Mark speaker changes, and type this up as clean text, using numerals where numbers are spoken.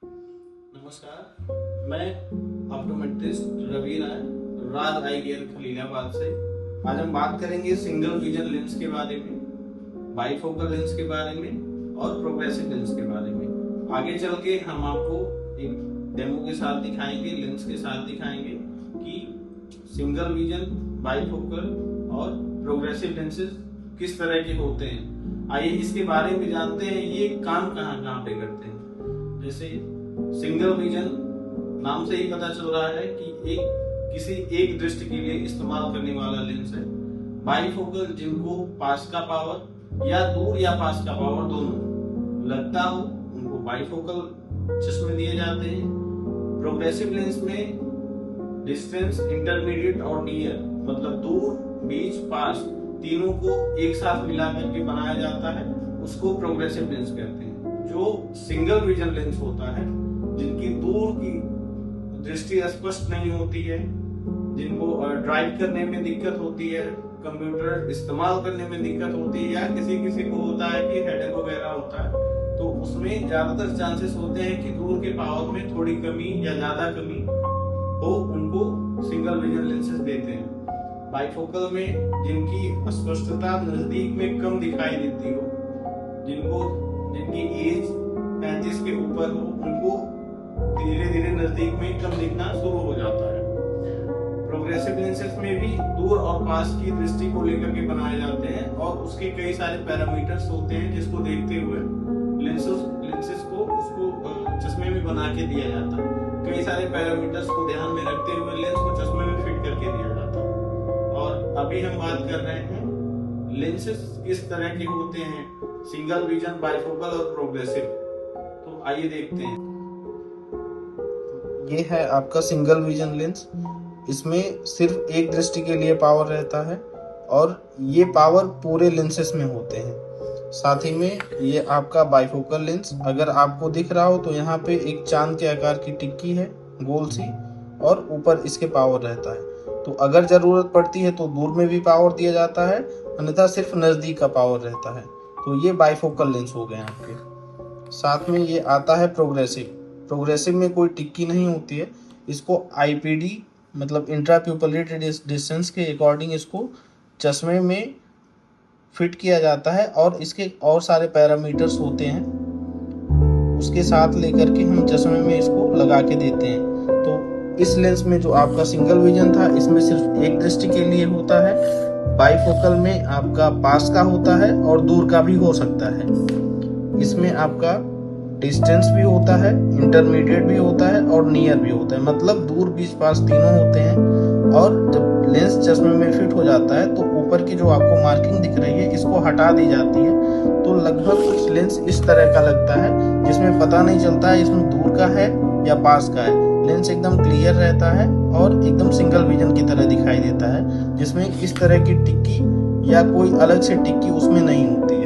Speaker 1: नमस्कार, मैं ऑप्टोमेट्रिस्ट रवि राय, राज आई केयर खलीलाबाद से। आज हम बात करेंगे सिंगल विजन लेंस के बारे में, बाइफोकल लेंस के बारे में और प्रोग्रेसिव लेंस के बारे में। आगे चल के हम आपको एक डेमो के साथ दिखाएंगे, लेंस के साथ दिखाएंगे कि सिंगल विजन, बाइफोकल और प्रोग्रेसिव लेंसेज किस तरह के होते हैं। आइए इसके बारे में जानते हैं, ये काम कहाँ पे करते हैं। जैसे सिंगल विजन नाम से ही पता चल रहा है कि किसी एक दृष्टि के लिए इस्तेमाल करने वाला लेंस है। बाइफोकल जिनको पास का पावर या दूर या पास का पावर दोनों लगता हो, उनको बाइफोकल चश्मे दिए जाते हैं। प्रोग्रेसिव लेंस में डिस्टेंस, इंटरमीडिएट और नियर, मतलब दूर, बीच, पास, तीनों को एक साथ मिला करके बनाया जाता है, उसको प्रोग्रेसिव लेंस कहते हैं। जो सिंगल विजन लेंस होता है, जिनकी दूर की दृष्टि स्पष्ट नहीं होती है, जिनको ड्राइव करने में दिक्कत होती है, कंप्यूटर इस्तेमाल करने में दिक्कत होती है, या किसी को होता है कि हेडेक वगैरह होता है, तो उसमें ज्यादातर चांसेस होते हैं कि दूर के पावर में थोड़ी कमी या ज्यादा कमी हो, उनको सिंगल विजन लेंसेज देते हैं। बाइफोकल में जिनकी स्पष्टता नजदीक में कम दिखाई देती हो, जिनकी एज 35 के ऊपर हो, उनको धीरे धीरे नजदीक में कम दिखना शुरू हो जाता है। प्रोग्रेसिव लेंसेज में भी दूर और पास की दृष्टि को लेकर के बनाए जाते हैं और उसके कई सारे पैरामीटर्स होते हैं, जिसको देखते हुए लेंसेज को उसको चश्मे में बना के दिया जाता है। कई सारे पैरामीटर्स को ध्यान में रखते हुए लेंस को चश्मे में फिट करके दिया जाता है। और अभी हम बात कर रहे हैं लेंसेज किस तरह के होते हैं, सिंगल विजन, बाइफोकल और प्रोग्रेसिव। तो आइए देखते हैं।
Speaker 2: ये है आपका सिंगल विजन लेंस। इसमें सिर्फ एक दृष्टि के लिए पावर रहता है और ये पावर पूरे लेंसेस में होते हैं। साथ ही में ये आपका बाइफोकल लेंस, अगर आपको दिख रहा हो तो यहाँ पे एक चांद के आकार की टिक्की है, गोल सी, और ऊपर इसके पावर रहता है। तो अगर जरूरत पड़ती है तो दूर में भी पावर दिया जाता है, अन्यथा सिर्फ नजदीक का पावर रहता है। तो ये बाइफोकल लेंस हो गए आपके। साथ में ये आता है प्रोग्रेसिव में कोई टिक्की नहीं होती है। इसको IPD मतलब इंट्राप्यूपिलरी डिस्टेंस के अकॉर्डिंग इसको चश्मे में फिट किया जाता है और इसके और सारे पैरामीटर्स होते हैं, उसके साथ लेकर के हम चश्मे में इसको लगा के देते हैं। तो इस लेंस में जो आपका सिंगल विजन था, इसमें सिर्फ एक दृष्टि के लिए होता है। बाइफोकल में आपका पास का होता है और दूर का भी हो सकता है। इसमें आपका डिस्टेंस भी होता है, इंटरमीडिएट भी होता है और नियर भी होता है, मतलब दूर, बीच, पास तीनों होते हैं। और जब लेंस चश्मे में फिट हो जाता है तो ऊपर की जो आपको मार्किंग दिख रही है, इसको हटा दी जाती है। तो लगभग लेंस इस तरह का लगता है, जिसमें पता नहीं चलता है इसमें दूर का है या पास का है। लेंस एकदम क्लियर रहता है और एकदम सिंगल विजन की तरह दिखाई देता है, जिसमें इस तरह की टिक्की या कोई अलग से टिक्की उसमें नहीं होती है।